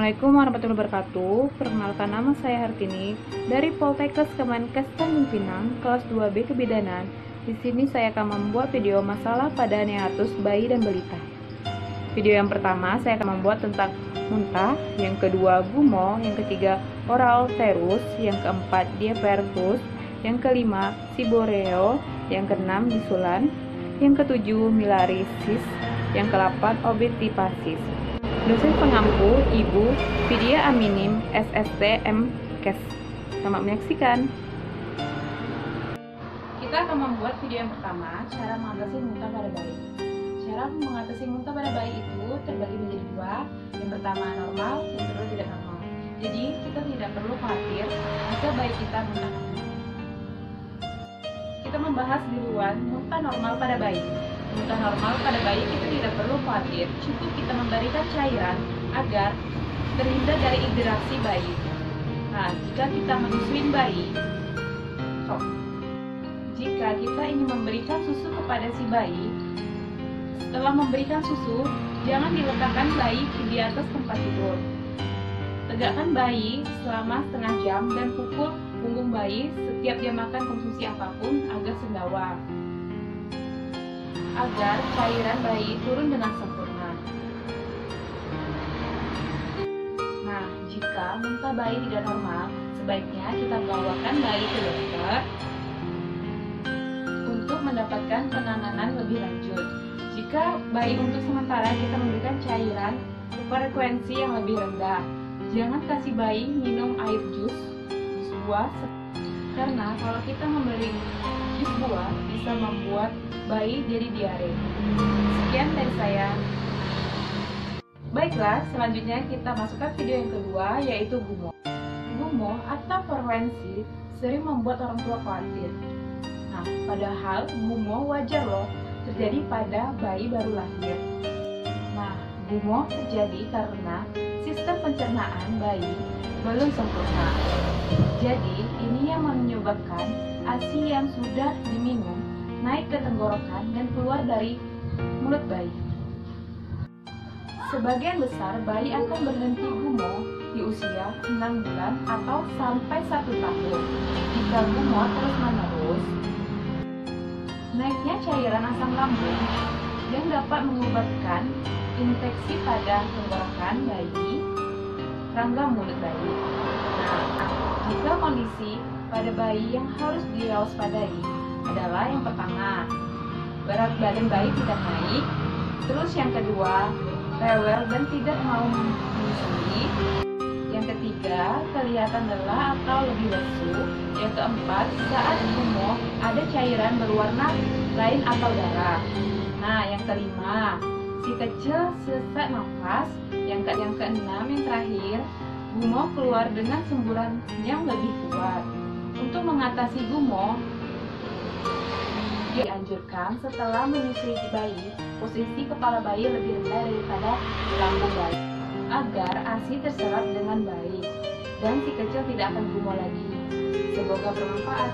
Assalamualaikum warahmatullahi wabarakatuh. Perkenalkan, nama saya Hartini dari Poltekkes Kemenkes Tanjung Pinang, kelas 2B Kebidanan. Di sini saya akan membuat video masalah pada hiatus bayi dan balita. Video yang pertama saya akan membuat tentang muntah, yang kedua gumo, yang ketiga oral terus, yang keempat diapertus, yang kelima siboreo, yang keenam bisulan, yang ketujuh milarisis, yang ke-8 obetipasis. Dosen pengampu Ibu Vidya Aminim, SST MKes. Selamat menyaksikan. Kita akan membuat video yang pertama, cara mengatasi muntah pada bayi. Cara mengatasi muntah pada bayi itu terbagi menjadi dua. Yang pertama normal, yang kedua tidak normal. Jadi kita tidak perlu khawatir jika bayi kita muntah normal. Kita membahas duluan muntah normal pada bayi. Muntah normal pada bayi kita tidak perlu khawatir, cukup kita memberikan cairan agar terhindar dari interaksi bayi. Nah, jika kita menyusuin bayi, jika kita ingin memberikan susu kepada si bayi, setelah memberikan susu, jangan diletakkan bayi di atas tempat tidur. Tegakkan bayi selama setengah jam dan pukul punggung bayi setiap dia makan konsumsi apapun agar sendawa, agar cairan bayi turun dengan sempurna. Nah, jika muntah bayi tidak normal, sebaiknya kita bawakan bayi ke dokter untuk mendapatkan penanganan lebih lanjut. Jika bayi untuk sementara kita memberikan cairan frekuensi yang lebih rendah, jangan kasih bayi minum air jus buah, karena kalau kita memberi jus buah bisa membuat bayi jadi diare. Sekian dari saya. Baiklah, selanjutnya kita masukkan video yang kedua, yaitu gumo. Gumo atau frekuensi sering membuat orang tua khawatir. Nah, padahal gumo wajar loh terjadi pada bayi baru lahir. Nah, gumo terjadi karena sistem pencernaan bayi belum sempurna. Jadi, ini yang menyebabkan ASI yang sudah diminum naik ke tenggorokan dan keluar dari mulut bayi. Sebagian besar bayi akan berhenti gumo di usia 6 bulan atau sampai 1 tahun. Jika gumo terus-menerus, naiknya cairan asam lambung yang dapat mengakibatkan infeksi pada tenggorokan bayi, rongga mulut bayi. Nah, jika kondisi pada bayi yang harus diwaspadai adalah yang pertama, berat badan bayi tidak naik. Terus yang kedua, rewel dan tidak mau menyusui. Yang ketiga, kelihatan lelah atau lebih lesu. Yang keempat, saat gumo ada cairan berwarna lain atau darah. Nah, yang kelima, si kecil sesak nafas. Yang keenam, yang terakhir, gumo keluar dengan semburan yang lebih kuat. Untuk mengatasi gumo, dianjurkan setelah menyusui bayi, posisi kepala bayi lebih rendah daripada lambung bayi, agar ASI terserap dengan baik dan si kecil tidak akan gumo lagi. Semoga bermanfaat.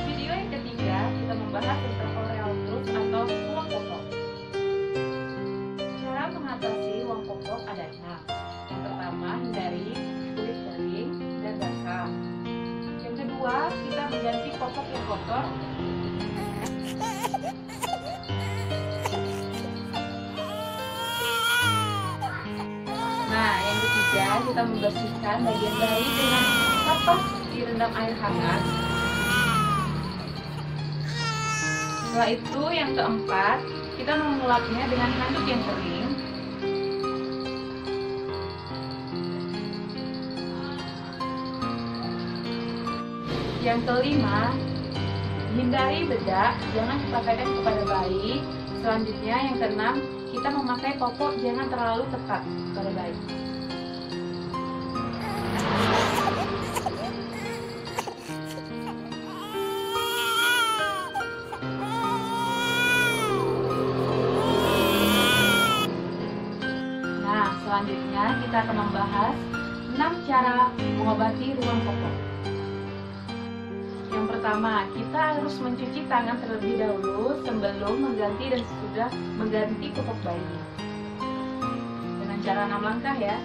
Video yang ketiga, kita membahas tentang oral terus atau uang popok. Cara mengatasi uang popok adalah: yang pertama, hindari kulit kering dan basah. Yang kedua, kita mengganti popok yang kotor. Nah, yang ketiga, kita membersihkan bagian bayi dengan kapas direndam air hangat. Setelah itu, yang keempat, kita mengulapnya dengan handuk yang kering. Yang kelima, hindari bedak, jangan dipakaikan kepada bayi. Selanjutnya, yang keenam, kita memakai popok jangan terlalu ketat pada bayi. Nah, selanjutnya kita akan membahas 6 cara mengobati ruang popok. Yang pertama, kita harus mencuci tangan terlebih dahulu sebelum mengganti dan sesudah mengganti popok bayi. Dengan secara 6 langkah ya.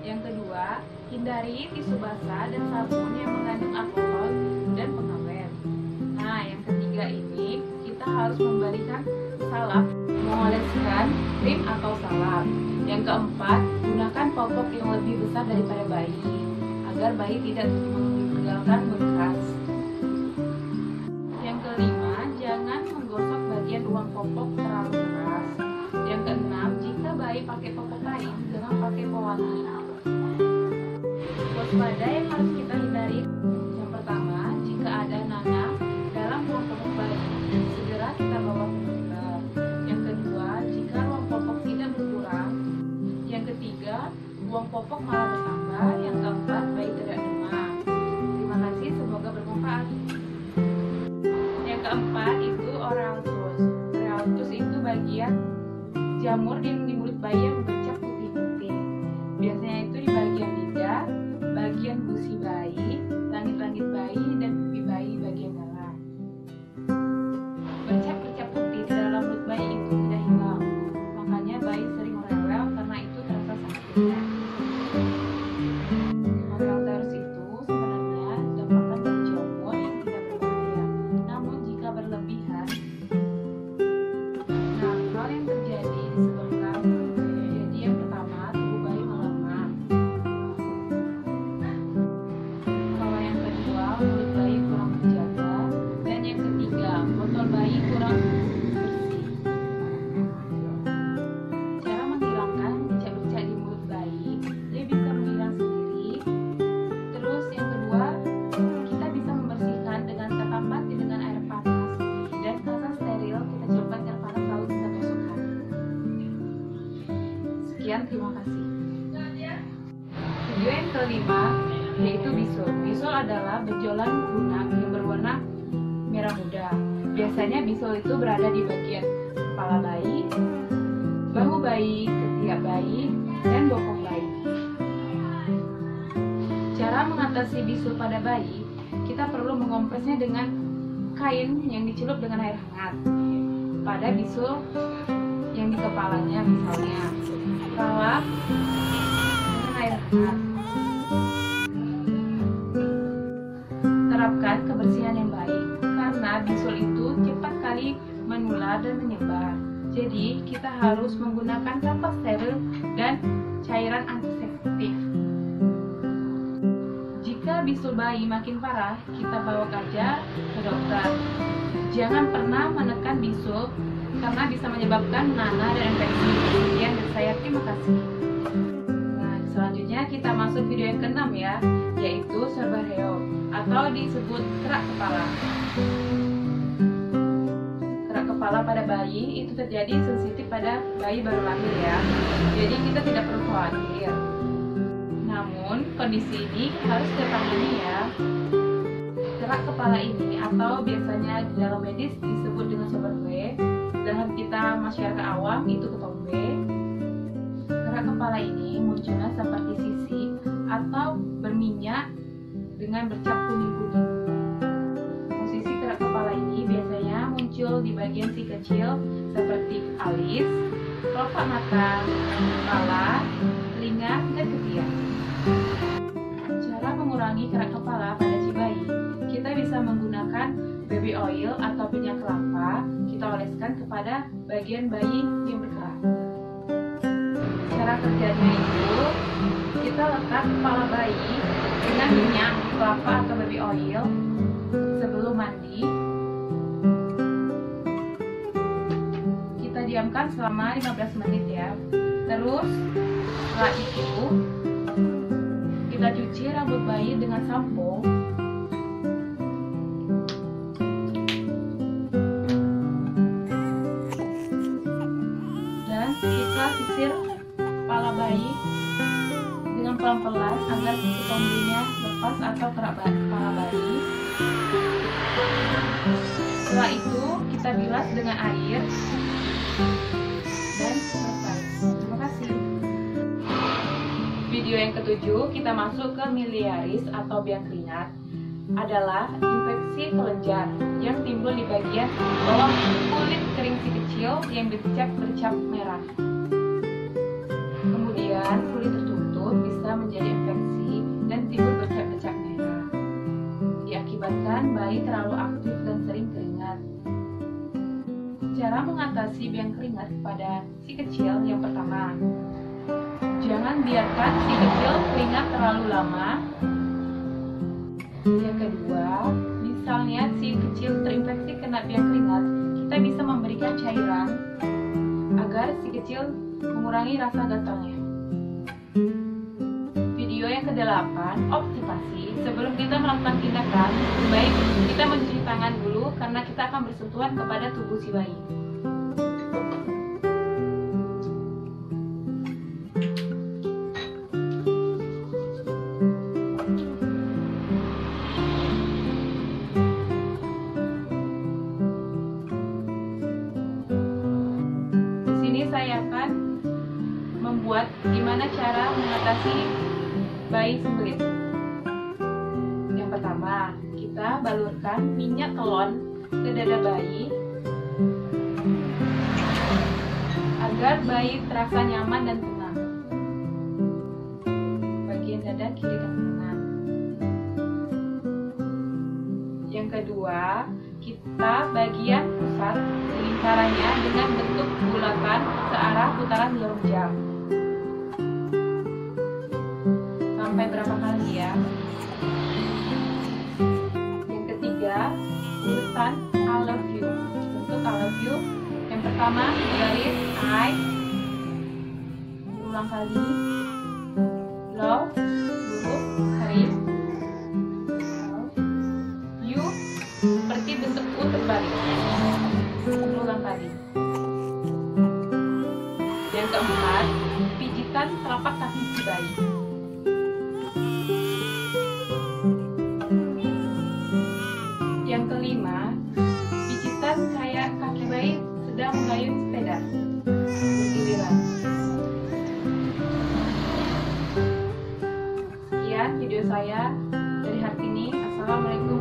Yang kedua, hindari tisu basah dan sabun yang mengandung alkohol dan pengawet. Nah, yang ketiga ini kita harus memberikan salep, mengoleskan krim atau salep. Yang keempat, gunakan popok yang lebih besar daripada bayi agar bayi tidak meninggalkan bekas. Yang kelima, jangan menggosok bagian ruang popok terlalu keras. Yang keenam, jika bayi pakai popok lain, jangan pakai pewangi. Waspada yang harus kita hindari. Yang pertama, jika ada nanah dalam ruang popok bayi, segera kita bawa ke dokter. Yang kedua, jika ruang popok tidak berkurang. Yang ketiga, ruang popok malah bertambah. Yang keempat, bayi tidak demam. Terima kasih, semoga bermanfaat. Yang keempat itu oraltus. Oraltus itu bagian jamur di mulut bayi yang bercak putih-putih. Biasanya itu di bagian lidah, bagian gusi bayi, langit-langit bayi, dan pipi bayi bagian dalam. Bercak-bercak putih di dalam mulut bayi itu tidak hilang, makanya bayi sering rewel karena itu terasa sakitnya. Oraltus itu sebenarnya dapatkan dari jamur yang tidak berbahaya, namun jika berlebihan, nah hal yang terjadi disebabkan jadi yang pertama, tubuh bayi melemah. Kalau yang kedua, mulut bayi kurang terjaga, dan yang ketiga, botol bayi kurang bersih. Cara menghilangkan bercak-bercak di mulut bayi, dia bisa menghilang sendiri. Terus yang kedua, kita bisa membersihkan dengan kata mati dengan air panas, dan kata steril kita celupkan air panas lalu kita tusukkan. Sekian, terima kasih. Video yang kelima yaitu bisul. Bisul adalah benjolan lunak yang berwarna merah muda. Biasanya bisul itu berada di bagian kepala bayi, bahu bayi, ketiak bayi, dan bokong bayi. Cara mengatasi bisul pada bayi, kita perlu mengompresnya dengan kain yang dicelup dengan air hangat pada bisul yang di kepalanya, misalnya lap dengan air hangat. Terapkan kebersihan yang baik karena bisul itu cepat kali menular dan menyebar. Jadi kita harus menggunakan sampah steril dan cairan antiseptik. Jika bisul bayi makin parah, kita bawa saja ke dokter. Jangan pernah menekan bisul karena bisa menyebabkan nanah dan infeksi. Sekian dari saya, terima kasih. Nah, selanjutnya kita masuk video yang ke-6 ya, yaitu seborrheo atau disebut kerak kepala. Kerak kepala pada bayi itu terjadi sensitif pada bayi baru lahir ya. Jadi kita tidak perlu khawatir. Namun kondisi ini harus ditangani ya. Kerak kepala ini atau biasanya di dalam medis disebut dengan seborrheo, dalam kita masyarakat awam itu ketombe. Kerak kepala ini munculnya seperti sisik atau berminyak dengan bercak kuning-kuning. Posisi kerak kepala ini biasanya muncul di bagian si kecil seperti alis, kelopak mata, kepala, telinga, dan ketiak. Cara mengurangi kerak kepala pada si bayi, kita bisa menggunakan baby oil atau minyak kelapa, kita oleskan kepada bagian bayi yang berkerak. Cara kerjanya itu, kita letak kepala bayi dengan minyak kelapa atau baby oil sebelum mandi. Kita diamkan selama 15 menit ya. Terus setelah itu kita cuci rambut bayi dengan sampo. Dan kita sisir kepala bayi dengan pelan-pelan agar ketombenya lepas atau kerak kepala bayi. Setelah itu kita bilas dengan air dan selesai. Terima kasih. Video Video yang ketujuh, kita masuk ke miliaris atau biang keringat, adalah infeksi kelenjar yang timbul di bagian bawah kulit kering si kecil yang bercak merah. Kemudian kulit tertutup bisa menjadi infeksi dan timbul bercak-bercak merah. Diakibatkan bayi terlalu aktif dan sering keringat. Cara mengatasi biang keringat pada si kecil yang pertama, jangan biarkan si kecil keringat terlalu lama. Yang kedua, misalnya si kecil terinfeksi kena biang keringat, kita bisa memberikan cairan agar si kecil mengurangi rasa gatalnya. Video yang ke-8, obstetasi. Sebelum kita melakukan tindakan, baik kita mencuci tangan dulu karena kita akan bersentuhan kepada tubuh si bayi. Saya akan membuat gimana cara mengatasi bayi sembelit. Yang pertama, kita balurkan minyak telon ke dada bayi agar bayi terasa nyaman dan tenang. Bagian dada kiri dan kanan. Yang kedua, kita bagian pusat lingkarannya dengan bentuk bulatan searah putaran jarum jam. Sampai berapa kali ya? Yang ketiga, tulisan I love you. Bentuk I love you. Yang pertama, garis I. Ulang kali. Love, huruf, garis. You, seperti bentuk U terbalik. Ulang kali. Yang keempat, pijitan telapak kaki si bayi. Yang kelima, pijitan kayak kaki bayi sedang mengayun sepeda bergiliran. Sekian video saya dari Hartini. Assalamualaikum.